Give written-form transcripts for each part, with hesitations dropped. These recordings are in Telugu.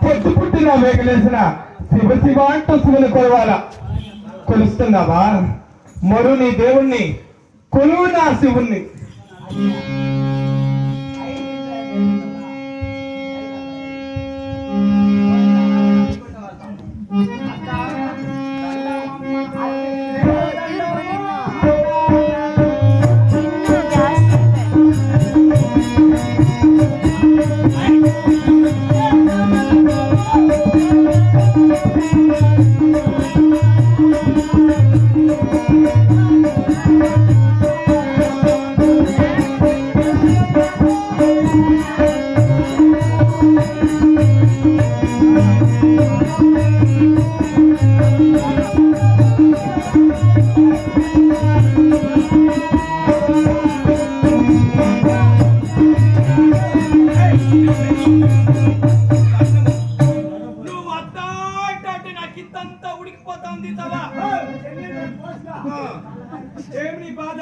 పొద్దు పుట్టిన వేగలేసిన శివ శివ అంటూ శివుని కొలవాల. కొలుస్తున్నావా? మరు నీ దేవుణ్ణి, కొలువు నా శివుణ్ణి. ఏమి బాధ?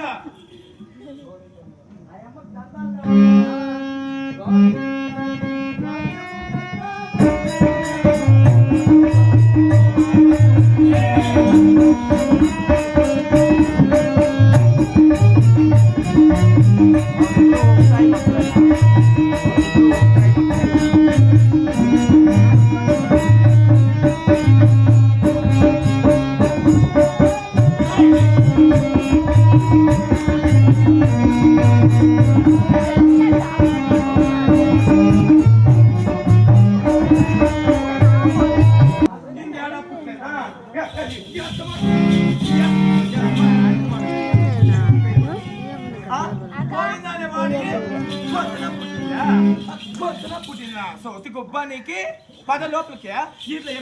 సౌతి గొబ్బానికి పద లోపలికి ఇట్లా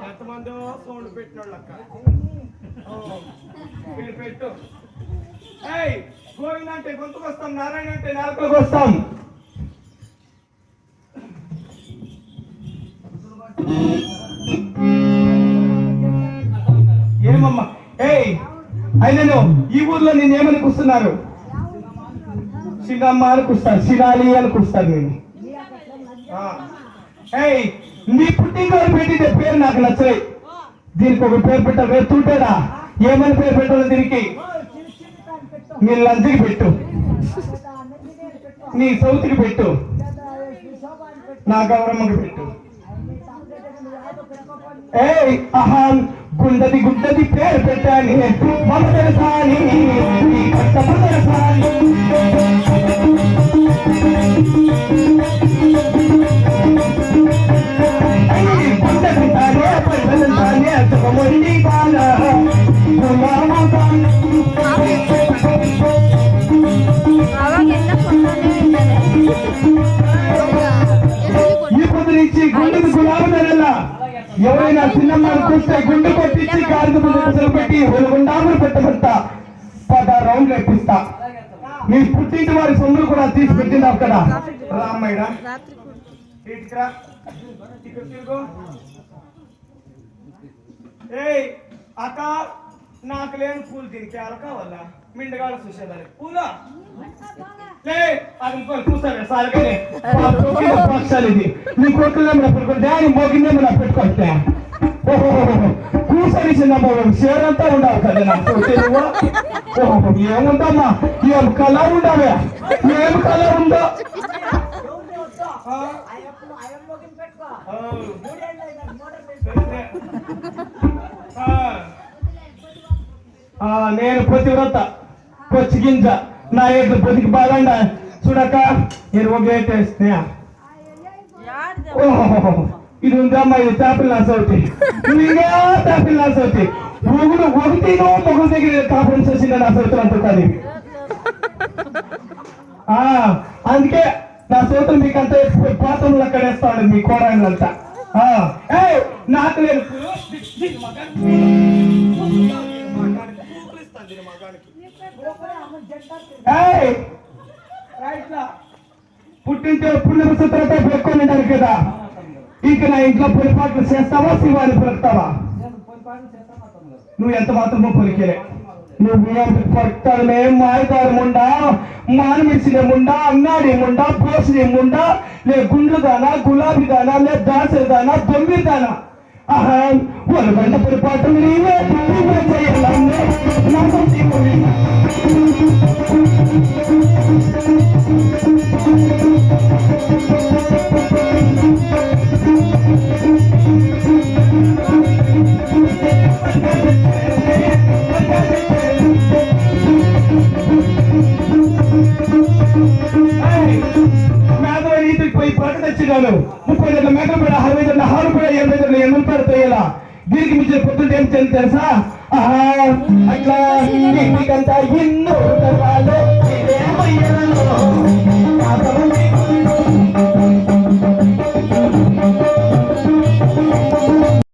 ఎంతమంది సౌండ్ పెట్టినోళ్ళక్క పెట్టు. గోవింద అంటే గొంతుకు వస్తాం, నారాయణ అంటే నాలుకలకు వస్తాం. ఏమమ్మా అయినను ఈ ఊర్లో నేను ఏమని కూస్తున్నారు? చిన్నమ్మ అని కూస్తారు, చిరాలి అని కూస్తారు. నేను నీ పుట్టినరోజు పెట్టిన పేరు నాకు నచ్చలేదు. దీనికి ఒక పేరు పెట్టాలి. రేపు చూటాడా ఏమని పేరు పెట్టాలి దీనికి? నీ లంచ్కి పెట్టు, నీ సౌత్కి పెట్టు, నా గౌరమ్మకి పెట్టు. అహాన్ గుండది గుడ్డది పేరు పెట్టాని మమదరసాని కష్టమదరసాని గుండదితానే పడదంతానే అతకమొండి బాల ఈ పొద్దు నుంచి గుండెది గులాబీ ధరలా ఎవరైనా చిన్నమ్మని చూస్తే గుండె కొట్టించి కారు పెట్టి గుండాములు పెట్టబడతా 10 రౌండ్లు ఎప్పిస్తా. మీ పుట్టింటి వారి సొమ్ములు కూడా తీసి పెట్టింది అక్కడ. రామ్మయ్య అక్క నాకు లేని పూలు దీనికి అలా కావాలా? మిండగాడ చూసేదాన్ని పూలా అది చూస్తాను సార్గానే పక్షాలు. ఇది నీ కొట్టులో పెట్టుకుంటే ఆయన మోగిందే నా పెట్టుకొస్తే కూర్చొని చిన్నమ్మ షేరంతా ఉండాలి కదా నాకు. ఏముందమ్మా ఏం కలర్ ఉండవే, ఏం కలర్ ఉందో. నేను పతివ్రత, కొచ్చి గింజ, నా ఎట్లు బతికి బాగండ చూడక నేను ఒకేటేస్తే ఓహో ఇది ఉందమ్మా, ఇది తాపిల్ నాస్ అవుతాయి, ఇంకా తాపిల్ నాస్ అవుతాయి. మొగుడు ఒకటినో మొగుడు దగ్గర కాన్ఫరెన్స్ వచ్చిందని నా సోతులు అంటుంది. అందుకే నా సోతులు మీకు అంతా పాత్రలు అక్కడ వేస్తా ఉండదు మీ కోరాళ్ళంతా. నాకు లేదు పుట్టింటే పుణ్య సూత్రతో పెట్టుకొని ఉంటారు కదా. ఇంక నా ఇంట్లో పొలిపాట్లు చేస్తావా, శివాన్ని పలుకుతావా? నువ్వు ఎంత మాత్రమో పలికేలే. నువ్వు పడతానే మాయదారు ముండా, మానమిసిన ముండా, అన్నాడి ముండా, పోసిన ముండా, లే గుండ్లు దానా, గులాబీ దానా, లే దాసరి దానా, తొమ్మిది దానా. వాళ్ళు గంట పొలిపాటు నీవే చేయాలన్నే నాకు పోయి పడక తెచ్చినాను. 30 మీటర్లు పడ 60 హారు పడ 80 ఎన్నో పడతాయిలా. దీనికి మించిన పొద్దుంటే ఏం చేయాలి తెలుసా? అట్లా ఇంటికంతా ఎన్నో